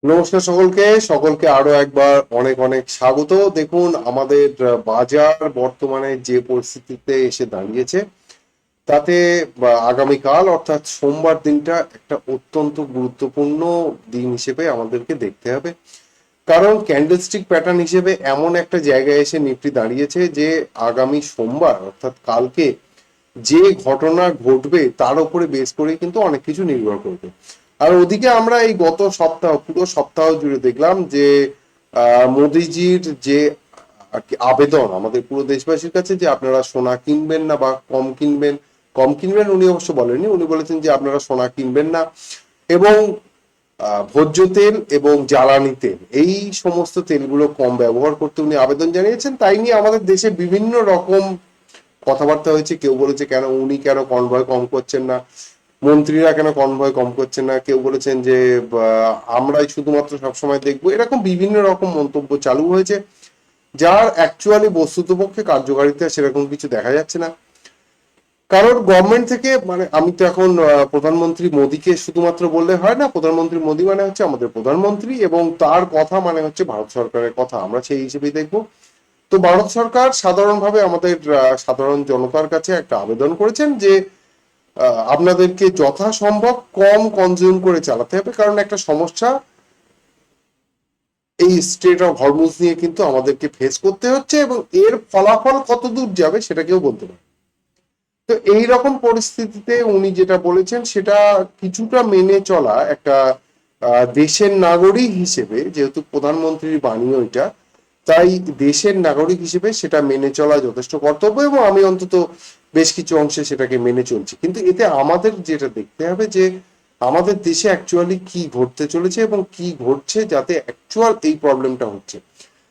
নমস্কার সকলকে সকলকে আরো একবার অনেক অনেক স্বাগত। দেখুন আমাদের বাজার বর্তমানে যে পরিস্থিতিতে এসে দাঁড়িয়েছে তাতে আগামীকাল অর্থাৎ সোমবার দিনটা একটা অত্যন্ত গুরুত্বপূর্ণ দিন হিসেবে আমাদেরকে দেখতে হবে। কারণ ক্যান্ডেলস্টিক প্যাটার্ন হিসেবে এমন একটা জায়গায় এসে নিফটি দাঁড়িয়েছে যে আগামী সোমবার অর্থাৎ কালকে যে ঘটনা ঘটবে তার উপরে বেস করে কিন্তু অনেক কিছু নির্ভর করবে। আর ওদিকে আমরা এই গত সপ্তাহ পুরো সপ্তাহ জুড়ে দেখলাম যে মোদিজির যে আর কি আবেদন আমাদের পুরো দেশবাসীর কাছে যে আপনারা সোনা কিনবেন না বা কম কিনবেন উনি অবশ্য বলেননি, উনি বলেছেন যে আপনারা সোনা কিনবেন না এবং ভোজ্য তেল এবং জ্বালানি তেল এই সমস্ত তেলগুলো কম ব্যবহার করতে উনি আবেদন জানিয়েছেন। তাই নিয়ে আমাদের দেশে বিভিন্ন রকম কথাবার্তা হয়েছে। কেউ বলেছে কেন উনি কেন কনভয় কম করছেন না, মন্ত্রীরা কেন কনভয় কম করছেন না, কেউ বলেছেন যে আমরাই শুধুমাত্র সবসময় দেখবো, এরকম বিভিন্ন রকম মন্তব্য চালু হয়েছে যার অ্যাকচুয়ালি বস্তুতপক্ষে কার্যকারিতা সেরকম কিছু দেখা যাচ্ছে না। কারণ গভর্নমেন্ট থেকে মানে আমি তো এখন প্রধানমন্ত্রী মোদীকে শুধুমাত্র বললে হয় না, প্রধানমন্ত্রী মোদী মানে হচ্ছে আমাদের প্রধানমন্ত্রী এবং তার কথা মানে হচ্ছে ভারত সরকারের কথা, আমরা সেই হিসেবেই দেখবো। তো ভারত সরকার সাধারণভাবে আমাদের সাধারণ জনতার কাছে একটা আবেদন করেছেন যে আপনাদেরকে যথাসম্ভব কম কনজিউম করে চালাতে হবে, কারণ একটা সমস্যা এই স্ট্রেট অফ হরমুজ নিয়ে কিন্তু আমাদেরকে ফেস করতে হচ্ছে এবং এর ফলাফল কত দূর যাবে সেটা কেউ বলতে পারে। তো এই রকম পরিস্থিতিতে উনি যেটা বলেছেন সেটা কিছুটা মেনে চলা একটা দেশের নাগরিক হিসেবে, যেহেতু প্রধানমন্ত্রীর বাণী ওইটা, তাই দেশের নাগরিক হিসেবে সেটা মেনে চলা যথেষ্ট কর্তব্য এবং আমি অন্তত বেশ কিছু অংশে সেটাকে মেনে চলছি। কিন্তু এতে আমাদের যেটা দেখতে হবে যে আমাদের দেশে অ্যাকচুয়ালি কি ঘটতে চলেছে এবং কি ঘটছে যাতে অ্যাকচুয়াল এই প্রবলেমটা হচ্ছে।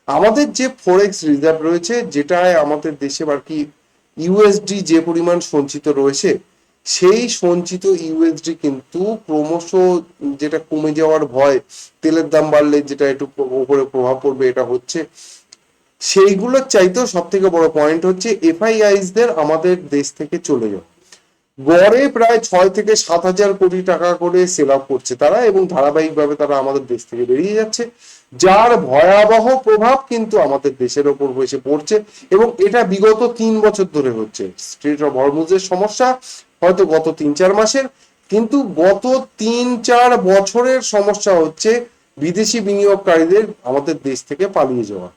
আমাদের যে ফরেক্স রিজার্ভ রয়েছে, যেটায় আমাদের দেশে আর কি ইউএসডি যে পরিমাণ সঞ্চিত রয়েছে, সেই সঞ্চিত ইউএসডি কিন্তু ক্রমশ যেটা কমে যাওয়ার ভয়, তেলের দাম বাড়লে যেটা একটু উপরে প্রভাব পড়বে এটা হচ্ছে, সেইগুলোর চাইতেও সব থেকে বড় পয়েন্ট হচ্ছে এফআইআইস দের আমাদের দেশ থেকে চলে যাওয়া। গড়ে প্রায় 6 থেকে 7 হাজার কোটি টাকা করে সেল আপ করছে তারা এবং ধারাবাহিকভাবে তারা আমাদের দেশ থেকে বেরিয়ে যাচ্ছে, যার ভয়াবহ প্রভাব কিন্তু আমাদের দেশের ওপর এসে পড়ছে এবং এটা বিগত 3 বছর ধরে হচ্ছে। স্ট্রেট অফ হরমুজের সমস্যা হয়তো গত 3-4 মাসের, কিন্তু গত 3-4 বছরের সমস্যা হচ্ছে বিদেশি বিনিয়োগকারীদের আমাদের দেশ থেকে পালিয়ে যাওয়া।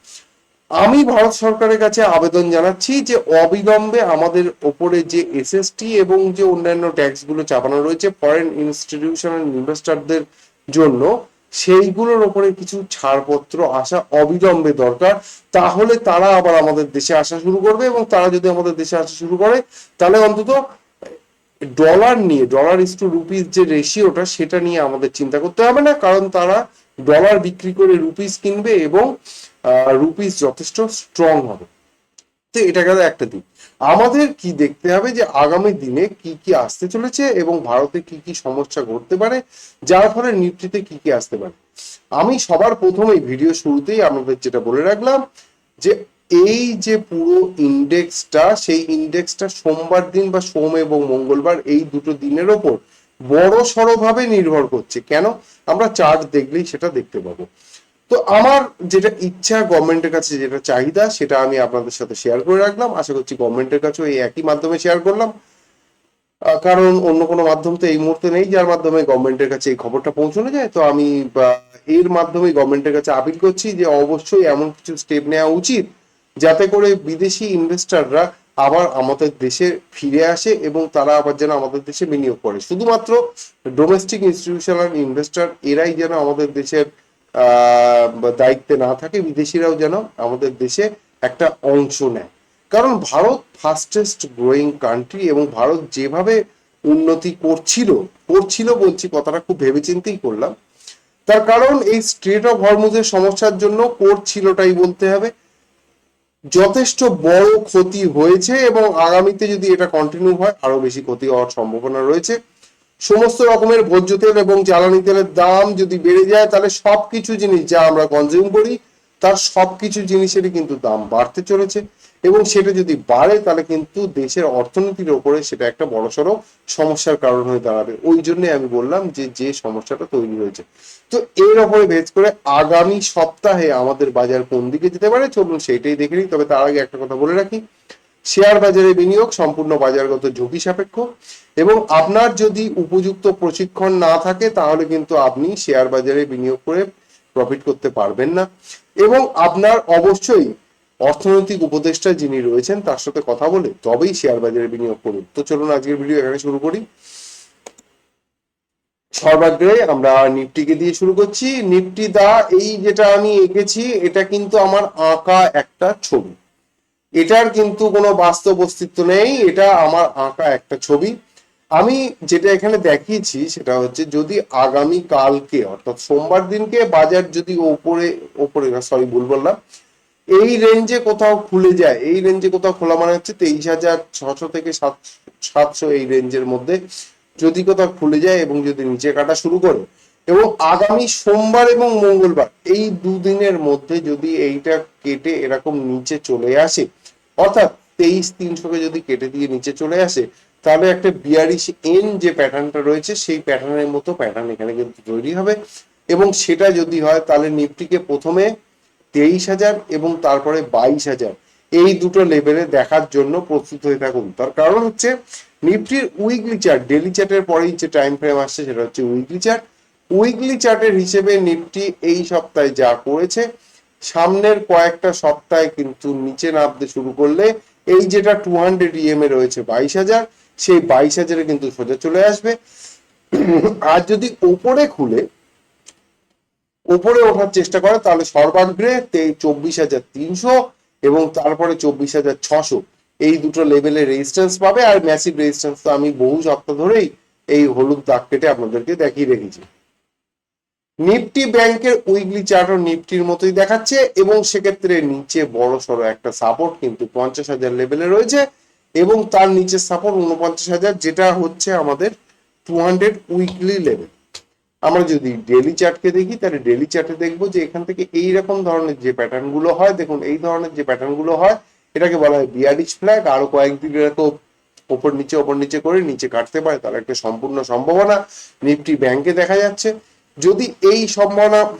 আমি ভারত সরকারের কাছে আবেদন জানাচ্ছি যে অবিলম্বে আমাদের ওপরে যে এসএসটি এবং যে অন্যান্য ট্যাক্স গুলো চাপানো রয়েছে ফরেন ইনস্টিটিউশনাল ইনভেস্টরদের জন্য, সেইগুলোর ওপরে কিছু ছাড়পত্র আসা অবিলম্বে দরকার। তাহলে তারা আবার আমাদের দেশে আসা শুরু করবে এবং তারা যদি আমাদের দেশে আসা শুরু করে তাহলে অন্তত ডলার নিয়ে, ডলার ইস টু রুপিস যে রেশিওটা সেটা নিয়ে আমাদের চিন্তা করতে হবে না, কারণ তারা ডলার বিক্রি করে রুপিস কিনবে এবং রুপিস যথেষ্ট স্ট্রং হবে। তো এটা গেল একটা দিক। আমাদের কি দেখতে হবে যে আগামী দিনে কি কি আসতে চলেছে এবং ভারতে কি কি সমস্যা ঘটতে পারে যার ফলে নিফটিতে কি কি আসতে পারে। আমি সবার প্রথমেই ভিডিও শুরুতেই আমাদের যেটা বলে রাখলাম যে এই যে পুরো ইন্ডেক্সটা, সেই ইন্ডেক্সটা সোমবার দিন বা সোম এবং মঙ্গলবার এই দুটো দিনের ওপর বড় সড়ো ভাবে নির্ভর করছে। কেন? আমরা চার্ট দেখলেই সেটা দেখতে পাবো। তো আমার যেটা ইচ্ছা, গভর্নমেন্টের কাছে যেটা চাহিদা, সেটা আমি আপনাদের সাথে শেয়ার করে রাখলাম। আশা করছি গভর্নমেন্টের কাছেও এই একই মাধ্যমে শেয়ার করলাম, কারণ অন্য কোনো মাধ্যম তো এই মুহূর্তে নেই যার মাধ্যমে গভর্নমেন্টের কাছে এই খবরটা পৌঁছানো যায়। তো আমি এর মাধ্যমে গভর্নমেন্টের কাছে আপিল করছি যে অবশ্যই এমন কিছু স্টেপ নেওয়া উচিত যাতে করে বিদেশি ইনভেস্টররা আবার আমাদের দেশে ফিরে আসে এবং তারা আবার যেন আমাদের দেশে বিনিয়োগ করে। শুধুমাত্র ডোমেস্টিক ইনস্টিটিউশনাল ইনভেস্টর এরাই যেন আমাদের দেশের দায়িত্বে না থাকে, বিদেশিরাও যেন আমাদের দেশে একটা অংশ নেয়। কারণ ভারত ফাস্টেস্ট গ্রোয়িং কান্ট্রি এবং ভারত যেভাবে উন্নতি করছিল করছিল বলছি কথাটা খুব ভেবেচিন্তেই করলাম, তার কারণ এই স্ট্রেট অফ হরমুজের সমস্যার জন্য করছিলটাই বলতে হবে। যথেষ্ট বড় ক্ষতি হয়েছে এবং আগামীতে যদি এটা কন্টিনিউ হয় আরো বেশি ক্ষতি হওয়ার সম্ভাবনা রয়েছে। সমস্ত রকমের ভোজ্য তেল এবং জ্বালানি তেলের দাম যদি বেড়ে যায় তাহলে সবকিছু জিনিস যা আমরা কনজিউম করি তার সবকিছু জিনিসেরই কিন্তু দাম বাড়তে চলেছে এবং সেটা যদি বাড়ে তাহলে কিন্তু দেশের অর্থনীতির ওপরে সেটা একটা বড়সড় সমস্যার কারণ হয়ে দাঁড়াবে। ওই জন্য আমি বললাম যে যে সমস্যাটা তৈরি হয়েছে। তো এর ওপরে বেস করে আগামী সপ্তাহে আমাদের বাজার কোন দিকে যেতে পারে চলুন সেইটাই দেখে নিই। তবে তার আগে একটা কথা বলে রাখি, শেয়ার বাজারে বিনিয়োগ সম্পূর্ণ বাজারগত ঝুঁকি সাপেক্ষ এবং আপনার যদি উপযুক্ত প্রশিক্ষণ না থাকে তাহলে কিন্তু আপনি শেয়ার বাজারে বিনিয়োগ করে প্রফিট করতে পারবেন না এবং আপনার অবশ্যই অর্থনৈতিক উপদেষ্টা যিনি রয়েছেন তার সাথে কথা বলে তবেই শেয়ার বাজারে বিনিয়োগ করুন। তো চলুন আজকের ভিডিও এখানে শুরু করি। সর্বাগ্রে আমরা নিফটিকে দিয়ে শুরু করছি। নিফটি দা এই যেটা আমি এঁকেছি এটা কিন্তু আমার আঁকা একটা ছবি, এটার কিন্তু কোনো বাস্তব অস্তিত্ব নেই, এটা আমার আঁকা একটা ছবি। আমি যেটা এখানে দেখিয়েছি সেটা হচ্ছে যদি আগামী কালকে অর্থাৎ সোমবার দিনকে বাজার যদি ওপরে ওপরে সরি ভুল বললাম, এই রেঞ্জে কোথাও খুলে যায়, এই রেঞ্জে কোথাও খোলা মানে হচ্ছে 23,600 থেকে 700 এই রেঞ্জের মধ্যে যদি কোথাও খুলে যায় এবং যদি নিচে কাটা শুরু করে এবং আগামী সোমবার এবং মঙ্গলবার এই দুদিনের মধ্যে যদি এইটা কেটে এরকম নিচে চলে আসে, অর্থাৎ 23,300-কে যদি কেটে দিয়ে নিচে চলে আসে, তাহলে একটা বিয়ারিশ এন যে প্যাটার্নটা রয়েছে সেই প্যাটার্নের মতো প্যাটার্ন এখানে কিন্তু তৈরি হবে এবং সেটা যদি হয় তাহলে নিফটিকে প্রথমে 23,000 এবং তারপরে 22,000 এই দুটো লেভেলে দেখার জন্য প্রস্তুত হয়ে থাকুন। তার কারণ হচ্ছে নিফটির উইকলি চার্ট, ডেলি চার্টের পরেই যে টাইম ফ্রেম আসছে সেটা হচ্ছে উইকলি চার্ট। উইকলি চার্টের হিসেবে নিফটি এই সপ্তাহে যা করেছে সামনের কয়েকটা সপ্তাহে কিন্তু নিচে নামতে শুরু করলে এই যেটা 200 EM এ রয়েছে 22,000, সেই 22,000-এ কিন্তু সোজা চলে আসবে। আর যদি ওপরে খুলে উপরে ওঠার চেষ্টা করে তাহলে সর্বাগ্রে 24,300 এবং তারপরে 24,600 এই দুটো লেভেলে রেজিস্ট্যান্স পাবে। আর ম্যাসিভ রেজিস্ট্যান্স তো আমি বহু সপ্তাহ ধরেই এই হলুদ দাগ কেটে আপনাদেরকে দেখিয়ে রেখেছি। নিফটি ব্যাংকের উইকলি চার্টও নিফটির মতোই দেখাচ্ছে এবং সেক্ষেত্রে নিচে বড় সড়ো একটা সাপোর্ট কিন্তু 50,000 লেভেলে রয়েছে এবং তার নিচের সাপোর্ট 49,000, যেটা হচ্ছে আমাদের 200 উইকলি লেভেল। আমরা যদি ডেলি চার্টকে দেখি তাহলে ডেলি চার্টে দেখবো যে এখান থেকে এইরকম ধরনের যে প্যাটার্ন গুলো হয়, দেখুন এই ধরনের যে প্যাটার্ন গুলো হয় এটাকে বলা হয় বিয়ারিশ ফ্ল্যাগ। আরো কয়েকদিন এরকম ওপর নিচে করে নিচে কাটতে পারে, তার একটা সম্পূর্ণ সম্ভাবনা নিফটি ব্যাংকে দেখা যাচ্ছে। যদি এই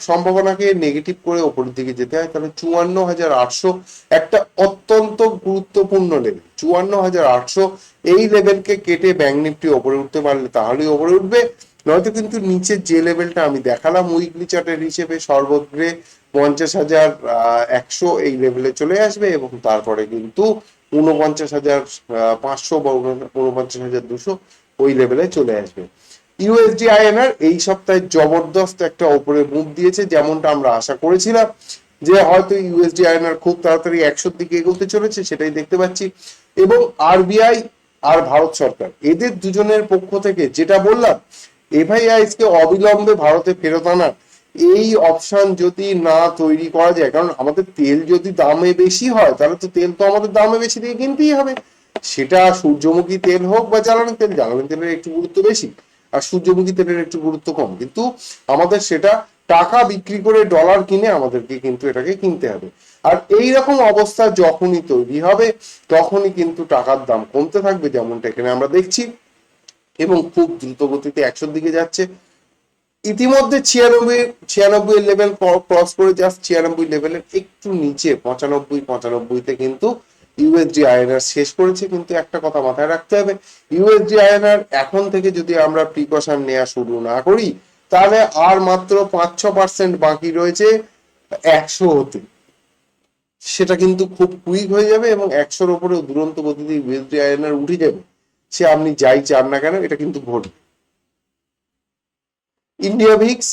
সম্ভাবনাকে নেগেটিভ করে ওপরের দিকে যেতে হয় তাহলে 54,800 একটা অত্যন্ত গুরুত্বপূর্ণ লেভেল। 54,800 এই লেভেলকে কেটে ব্যাংক নিফটি ওপরে উঠতে পারলে তাহলেই ওপরে উঠবে, নয়তো কিন্তু নিচের যে লেভেলটা আমি দেখালাম উইকলি চার্টের হিসেবে সর্বগ্রে 50,100 এই লেভেলে চলে আসবে এবং তারপরে কিন্তু 49,500 বা 49,200 ওই লেভেলে চলে আসবে। ইউএসডি আইএনআর এই সপ্তাহে জবরদস্ত একটা ওপরে মুভ দিয়েছে, যেমনটা আমরা আশা করেছিলাম যে হয়তো ইউএসডি আইএনআর খুব তাড়াতাড়ি 100-র দিকে এগোতে চলেছে, সেটাই দেখতে পাচ্ছি। এবং আরবিআই আর ভারত সরকার এদের দুজনের পক্ষ থেকে যেটা বললাম, এফআইআইস কে অবিলম্বে ভারতে ফেরত আনার এই অপশন যদি না তৈরি করা যায়, কারণ আমাদের তেল যদি দামে বেশি হয় তাহলে তো তেল তো আমাদের দামে বেশি দিয়ে কিনতেই হবে, সেটা সূর্যমুখী তেল হোক বা জ্বালানি তেল, জ্বালানি তেলের একটু গুরুত্ব বেশি আর সূর্যমুখী তেলের একটু গুরুত্ব কম, কিন্তু আমাদের সেটা টাকা বিক্রি করে ডলার কিনে আমাদেরকে কিন্তু এটাকে কিনতে হবে। আর এই রকম অবস্থা যখনই তৈরি হবে তখনই কিন্তু টাকার দাম কমতে থাকবে, যেমনটা এখানে আমরা দেখছি এবং খুব দ্রুত গতিতে 100-র দিকে যাচ্ছে। ইতিমধ্যে 96 লেভেল ক্রস করে জাস্ট 96 লেভেলের একটু নিচে 95-95-তে কিন্তু ইউএসডি আইএনআর শেষ করেছে। কিন্তু একটা কথা মাথায় রাখতে হবে, ইউএসডি আইএনআর এখন থেকে যদি আমরা প্রিকশন নেওয়া শুরু না করি তাহলে আর মাত্র 5-6% বাকি রয়েছে 100 হতে, সেটা কিন্তু খুব কুইক হয়ে যাবে এবং 100-র উপরে দুরন্ত গতিতে ইউএসডি আইএনআর উঠে যাবে, সে আপনি যাই চান না কেন এটা কিন্তু ঘটবে। ইন্ডিয়া ভিক্স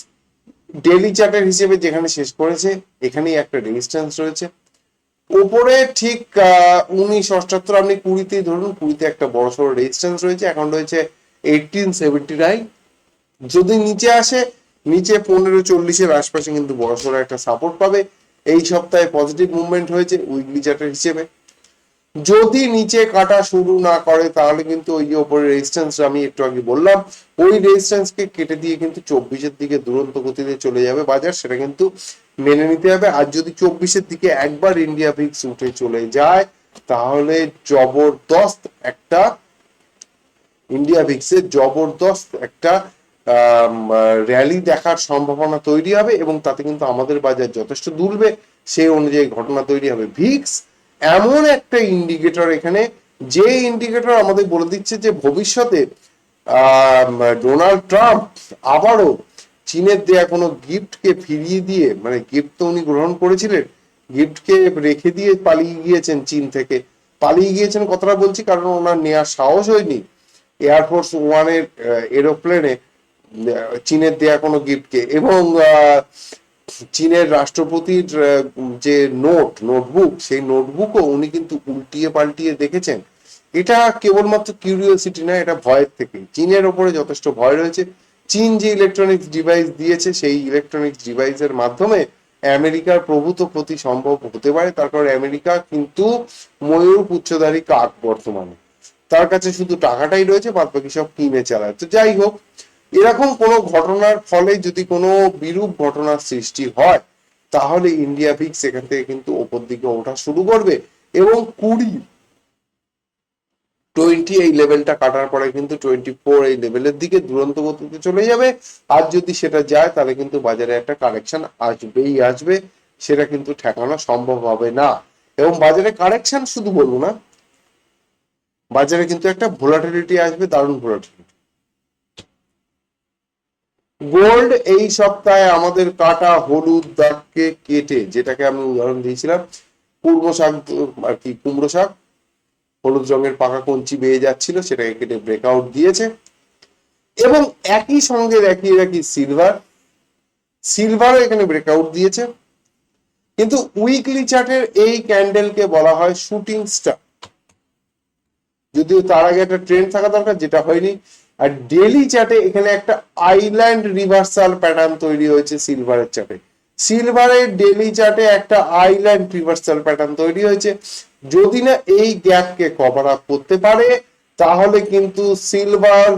ডেইলি চার্টের হিসেবে যেখানে শেষ করেছে এখানেই একটা রেজিস্ট্যান্স রয়েছে উপরে ঠিক 1978, আপনি 20-তেই ধরুন, 20-তে একটা বড় সড়ো রেজিস্ট্যান্স রয়েছে, এখন রয়েছে 1879। যদি নিচে আসে নিচে 1540-এর আশপাশে কিন্তু বড় সড়ো একটা সাপোর্ট পাবে। এই সপ্তাহে পজিটিভ মুভমেন্ট হয়েছে উইকলি চার্টের হিসেবে। যদি নিচে কাটা শুরু না করে তাহলে কিন্তু ওই যে ওপরে রেজিস্ট্যান্স আমি একটু আগে বললাম ওই রেজিস্ট্যান্সকে কেটে দিয়ে কিন্তু 24-এর দিকে দুরন্ত গতিতে চলে যাবে বাজার, সেটা কিন্তু মেনে নিতে হবে। আর যদি 24-এর দিকে একবার ইন্ডিয়া ভিক্স উঠে চলে যায় তাহলে জবরদস্ত একটা ইন্ডিয়া ভিক্সের জবরদস্ত একটা র্যালি দেখার সম্ভাবনা তৈরি হবে এবং তাতে কিন্তু আমাদের বাজার যথেষ্ট দুলবে, সেই অনুযায়ী ঘটনা তৈরি হবে। ভিক্স এমন একটা ইন্ডিকেটর এখানে, যে ইন্ডিকেটর আমাদের বলে দিচ্ছে যে ভবিষ্যতে ডোনাল্ড ট্রাম্প আবারও চীনের দেয়া কোনো গিফটকে ফিরিয়ে দিয়ে, মানে গিফট তো উনি গ্রহণ করেছিলেন, গিফটকে রেখে দিয়ে পালিয়ে গিয়েছেন চীন থেকে। পালিয়ে গিয়েছেন কথাটা বলছি কারণ ওনার নেওয়ার সাহস হয়নি এয়ারফোর্স ওয়ানের এরোপ্লেনে চীনের দেয়া কোনো গিফটকে। এবং চীনের রাষ্ট্রপতির যে নোটবুক, সেই নোটবুকও উনি কিন্তু উল্টিয়ে পাল্টিয়ে দেখেছেন। এটা কেবলমাত্র কিউরিওসিটি না, এটা ভয়ের থেকে, চীনের ওপরে যথেষ্ট ভয় রয়েছে। চীন যে ইলেকট্রনিক্স ডিভাইস দিয়েছে, সেই ইলেকট্রনিক্স ডিভাইসের মাধ্যমে আমেরিকার প্রভূত ক্ষতি সম্ভব হতে পারে। তার কারণ আমেরিকা কিন্তু ময়ূর পুচ্ছধারী কাক বর্তমানে, তার কাছে শুধু টাকাটাই রয়েছে, বাদ বাকি সব কিনে চালায়। তো যাই হোক, এরকম কোনো ঘটনার ফলে যদি কোনো বিরূপ ঘটনার সৃষ্টি হয়, তাহলে ইন্ডিয়া ভিক্স এখান থেকে কিন্তু ওপর দিকে ওঠা শুরু করবে এবং 20 এই লেভেলটা কাটার পরে কিন্তু 24 এই লেভেলের দিকে দুরন্ত গতিতে চলে যাবে। আর যদি সেটা যায় তাহলে কিন্তু বাজারে একটা কারেকশন আসবেই আসবে, সেটা কিন্তু ঠেকানো সম্ভব হবে না। এবং বাজারে কারেকশন শুধু বলবো না, বাজারে কিন্তু একটা ভোলাটিলিটি আসবে, দারুণ ভোলাটিলিটি। গোল্ড এই সপ্তাহে আমাদের কাটা হলুদ দাগকে কেটে, যেটাকে আমি উদাহরণ দিয়েছিলাম কুমড়ো শাক, আর কি কুমড়ো শাক, হলুদ রঙের পাকা কঞ্চি বেয়ে যাচ্ছিল, সেটাকে কেটে ব্রেকআউট দিয়েছে। এবং একই সঙ্গে দেখিয়ে রাখি সিলভারও এখানে ব্রেকআউট দিয়েছে। কিন্তু উইকলি চার্টের এই ক্যান্ডেলকে বলা হয় শুটিং স্টার, যদিও তার আগে একটা ট্রেন্ড থাকা দরকার, যেটা হয়নি। আর ডেইলি চার্টে এখানে একটা আইল্যান্ড রিভার্সাল প্যাটার্ন তৈরি হয়েছে সিলভারের চার্টে। সিলভারের ডেইলি চার্টে একটা আইল্যান্ড রিভার্সাল প্যাটার্ন তৈরি হয়েছে। যদি না এই গ্যাপকে কভার আপ করতে পারে, তাহলে কিন্তু সিলভার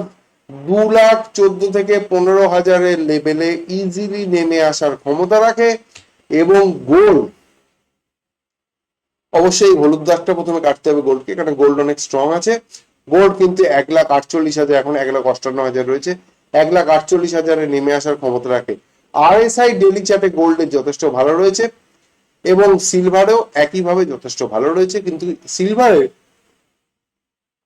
2,14,000 থেকে 15,000 লেভেলে ইজিলি নেমে আসার ক্ষমতা রাখে। এবং গোল্ড, অবশ্যই হলুদ দাগটা প্রথমে কাটতে হবে গোল্ডকে, কারণ গোল্ড অনেক স্ট্রং আছে। গোল্ড কিন্তু 1,48,000, এখন 1,58,000 রয়েছে, 1,48,000 নেমে আসার ক্ষমতা রাখে। RSI ডেলি চার্টে গোল্ডের যথেষ্ট ভালো রয়েছে এবং সিলভারেও একইভাবে যথেষ্ট ভালো রয়েছে। কিন্তু সিলভারের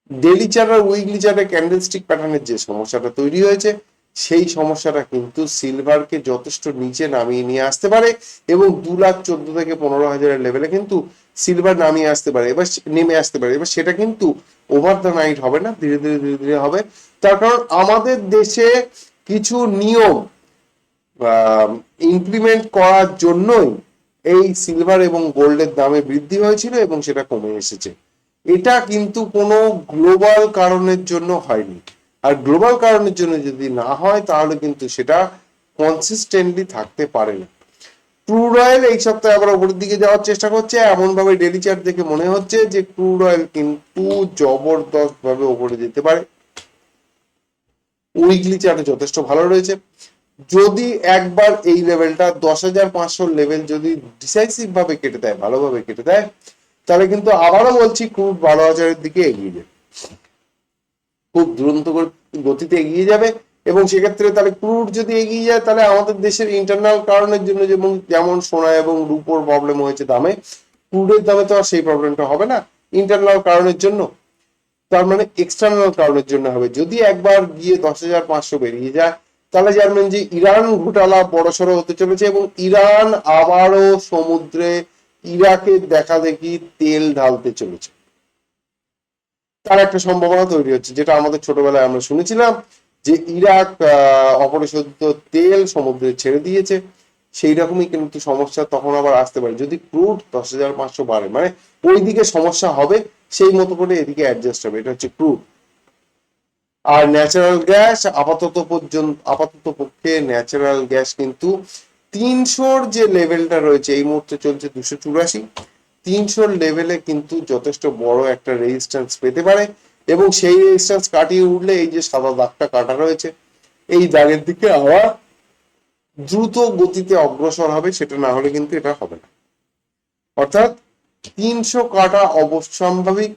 ডেলি চার্ট আর উইকলি চার্টে ক্যান্ডেলস্টিক প্যাটার্নের যে সমস্যাটা তৈরি হয়েছে, সেই সমস্যাটা কিন্তু সিলভারকে যথেষ্ট নিচে নামিয়ে নিয়ে আসতে পারে এবং 2,14,000 থেকে 15,000 লেভেলে কিন্তু সিলভার নামিয়ে আসতে পারে, এবার নেমে আসতে পারে। এবার সেটা কিন্তু ওভার দ্য নাইট হবে না, ধীরে ধীরে ধীরে ধীরে হবে। তার কারণ আমাদের দেশে কিছু নিয়ম ইমপ্লিমেন্ট করার জন্যই এই সিলভার এবং গোল্ডের দামে বৃদ্ধি হয়েছিল এবং সেটা কমে এসেছে। এটা কিন্তু কোনো গ্লোবাল কারণের জন্য হয়নি। আর গ্লোবাল কারণের জন্য যদি না হয়, তাহলে কিন্তু সেটা কনসিস্টেন্টলি থাকতে পারে না। ক্রুড অয়েল এই সপ্তাহে আবার উপরের দিকে যাওয়ার চেষ্টা করছে, এমন ভাবে ডেলি চার্ট দেখে মনে হচ্ছে যে ক্রুড অয়েল কিন্তু জবরদস্ত ভাবে উপরে যেতে পারে। উইকলি চার্টে যথেষ্ট ভালো রয়েছে। যদি একবার এই লেভেলটা 10,500 লেভেল যদি ডিসাইসিভ ভাবে কেটে দেয়, ভালোভাবে কেটে দেয়, তাহলে কিন্তু আবারও বলছি ক্রুড 12,000-এর দিকে এগিয়ে যাবে, খুব দ্রুত গতিতে এগিয়ে যাবে। এবং সেক্ষেত্রে তাহলে ক্রুড যদি এগিয়ে যায়, তাহলে আমাদের দেশের ইন্টারনাল কারণের জন্য যেমন সোনা এবং রূপোর প্রবলেম হয়েছে দামে, ক্রুডের দামে তো আর সেই প্রবলেমটা হবে না ইন্টারনাল কারণের জন্য, তার মানে এক্সটার্নাল কারণের জন্য হবে। যদি একবার গিয়ে 10,500 বেরিয়ে যায়, তাহলে জানবেন যে ইরান ঘোটালা বড়সড় হতে চলেছে এবং ইরান আবারও সমুদ্রে ইরাকের দেখা দেখি তেল ঢালতে চলেছে। তার একটা সম্ভাবনা তৈরি হচ্ছে, যেটা আমাদের ছোটবেলায় আমরা শুনেছিলাম যে ইরাক অপরিশোধিত তেল সমুদ্রে ছেড়ে দিয়েছে। সেই রকমই কিন্তু সমস্যা তখন আবার আসতে পারে যদি ক্রুড 10,500 বাড়ে, মানে ওইদিকে সমস্যা হবে, সেই মতো করে এদিকে অ্যাডজাস্ট হবে। এটা হচ্ছে ক্রুড। আর ন্যাচারাল গ্যাস আপাতত পক্ষে ন্যাচারাল গ্যাস কিন্তু 300-র যে লেভেলটা রয়েছে, এই মুহূর্তে চলছে 284, 300-র লেভেলে কিন্তু যথেষ্ট বড় একটা রেজিস্ট্যান্স পেতে পারে এবং সেই রেজিস্ট্যান্স কাটিয়ে উঠলে এই যে সাদা দাগটা কাটা রয়েছে, এই দাগের দিকে আবার দ্রুত গতিতে অগ্রসর হবে, সেটা না হলে কিন্তু এটা হবে না। অর্থাৎ 300 কাটা অবশ্যম্ভাবিক,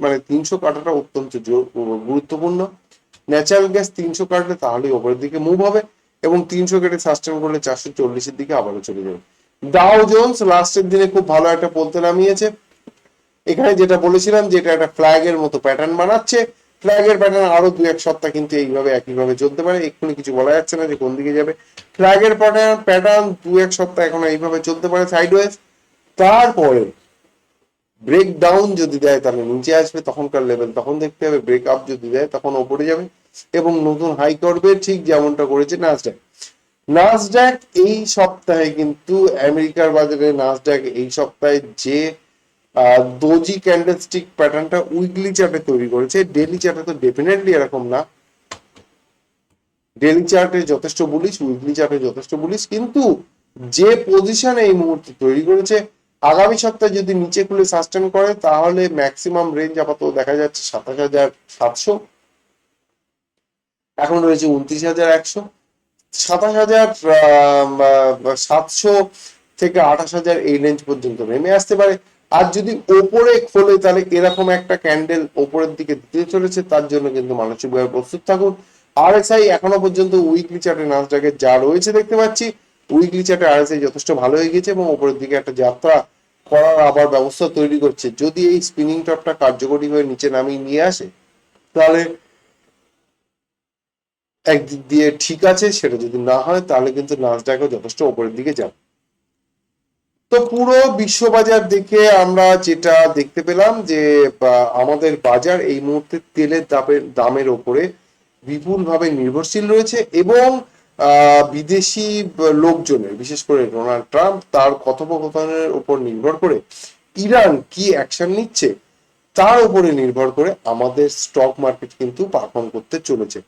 মানে 300 কাটাটা অত্যন্ত গুরুত্বপূর্ণ। ন্যাচারাল গ্যাস 300 কাটলে তাহলে ওপরের দিকে মুভ হবে, এবং 300 কেটে সাস্টেন করলে 440-এর দিকে আবারও চলে যাবে। ডাও জোন্স লাস্টের দিনে খুব ভালো একটা পলতে নামিয়েছে। এখানে যেটা বলেছিলাম যে এটা একটা ফ্ল্যাগের মতো প্যাটার্ন বানাচ্ছে, ফ্ল্যাগের প্যাটার্ন আরো 2-1 সপ্তাহ কিন্তু এইভাবে একইভাবে চলতে পারে, এক্ষুনি কিছু বলা যাচ্ছে না যে কোন দিকে যাবে। ফ্ল্যাগের প্যাটার্ন 2-1 সপ্তাহ এখন এইভাবে চলতে পারে সাইডওয়েজ, তারপরে ব্রেক ডাউন যদি দেয় তাহলে নিচে আসবে, তখনকার লেভেল তখন দেখতে হবে। ব্রেক আপ যদি দেয় তখন ওপরে যাবে এবং নতুন হাই করবে, ঠিক যেমনটা করেছে নাসড্যাক। নাসড্যাক এই সপ্তাহে কিন্তু আমেরিকার বাজারে নাসড্যাক এই সপ্তাহে যে দোজি ক্যান্ডেলস্টিক প্যাটার্নটা উইকলি চার্টে তৈরি করেছে, ডেইলি চার্টে তো ডেফিনেটলি এরকম না। ডেইলি চার্টে যথেষ্ট বুলিশ, উইকলি চার্টে যথেষ্ট বুলিশ, কিন্তু যে পজিশন এই মুহূর্তে তৈরি করেছে, আগামী সপ্তাহে যদি নিচে খুলে সাস্টেন করে তাহলে ম্যাক্সিমাম রেঞ্জ আপাতত দেখা যাচ্ছে 27,700, এখন রয়েছে 29,100। 27,700 থেকে 28,000 এই রেঞ্জ পর্যন্ত নেমে আসতে পারে। আর যদি ওপরে খোলে তাহলে এরকম একটা ক্যান্ডেল ওপরের দিকে দিতে চলেছে, তার জন্য কিন্তু মানসিকভাবে প্রস্তুত থাকুন। আরএসআই এখনো পর্যন্ত উইকলি চার্টে নাসডাকের যা রয়েছে দেখতে পাচ্ছি, উইকলি চার্টে আরএসআই যথেষ্ট ভালো হয়ে গেছে এবং ওপরের দিকে একটা যাত্রা করার আবার ব্যবস্থা তৈরি করছে। যদি এই স্পিনিং টপটা কার্যকরী হয়ে নিচে নামিয়ে নিয়ে আসে তাহলে একদিক দিয়ে ঠিক আছে, সেটা যদি না হয় তাহলে কিন্তু নাসডাকও যথেষ্ট ওপরের দিকে যাবে। তো পুরো বিশ্ববাজার দেখে আমরা যেটা দেখতে পেলাম যে আমাদের বাজার এই মুহূর্তে তেলের দামের ওপরে বিপুলভাবে নির্ভরশীল রয়েছে, এবং বিদেশি লোকজনের, বিশেষ করে ডোনাল্ড ট্রাম্প তার কথোপকথনের উপর নির্ভর করে ইরান কি অ্যাকশন নিচ্ছে তার উপরে নির্ভর করে আমাদের স্টক মার্কেট কিন্তু পারফর্ম করতে চলেছে।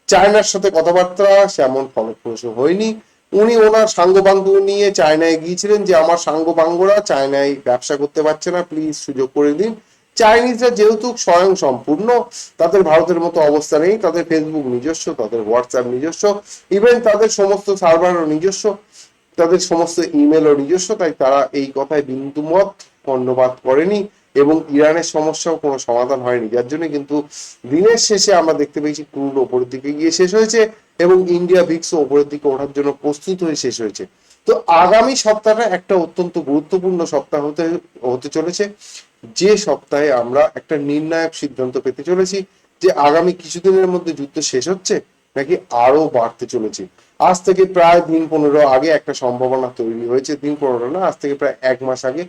চায়নার সাথে কথাবার্তা সেমন ফলপ্রসূ হয়নি। উনি ওনার সাঙ্গপাঙ্গ নিয়ে চায়নায় গিয়েছিলেন যে আমার সাঙ্গপাঙ্গরা চায়নায় ব্যবসা করতে পারছে না, প্লিজ সুযোগ করে দিন। চাইনিজরা যেহেতু স্বয়ং সম্পূর্ণ, তাদের ভারতের মতো অবস্থা নেই, তাদের ফেসবুক নিজস্ব, তাদের হোয়াটসঅ্যাপ নিজস্ব, ইভেন তাদের সমস্ত সার্ভারও নিজস্ব, তাদের সমস্ত ইমেলও নিজস্ব, তাই তারা এই কথায় বিন্দুমত কর্ণপাত করেনি এবং ইরানের সমস্যাও কোনো সমাধান হয়নি, যার জন্য কিন্তু দিনের শেষে আমরা দেখতে পেয়েছি ক্রুড ওপরের দিকে গিয়ে শেষ হয়েছে এবং ইন্ডিয়া ভিক্স ওপরের দিকে ওঠার জন্য প্রস্তুত হয়ে শেষ হয়েছে। তো আগামী সপ্তাহটা একটা অত্যন্ত গুরুত্বপূর্ণ সপ্তাহ হতে চলেছে, যে সপ্তাহে আমরা একটা নির্ণায়ক সিদ্ধান্ত পেতে চলেছি যে আগামী কিছুদিনের মধ্যে যুদ্ধ শেষ হচ্ছে নাকি আরো বাড়তে চলেছে। আজ থেকে প্রায় দিন 15 আগে একটা সম্ভাবনা তৈরি হয়েছে, দিন 15 না, আজ থেকে প্রায় 1 মাস আগে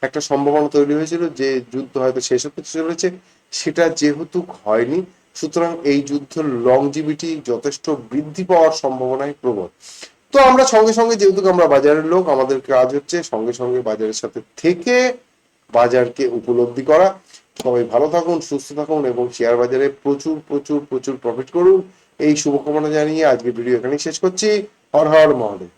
একটা সম্ভাবনা তৈরি হয়েছিল যে যুদ্ধ হয়তো শেষ হতে চলেছে, সেটা যেহেতু হয়নি, সুতরাং এই যুদ্ধের লংজিভিটি যথেষ্ট বৃদ্ধি পাওয়ার সম্ভাবনাই প্রবল। তো আমরা সঙ্গে সঙ্গে, যেহেতু আমরা বাজারের লোক, আমাদের কাজ হচ্ছে সঙ্গে সঙ্গে বাজারের সাথে থেকে বাজারকে উপলব্ধি করা। সবাই ভালো থাকুন, সুস্থ থাকুন এবং শেয়ার বাজারে প্রচুর প্রচুর প্রচুর প্রফিট করুন, এই শুভকামনা জানিয়ে আজকে ভিডিও এখানেই শেষ করছি। হর হর মহাদেব।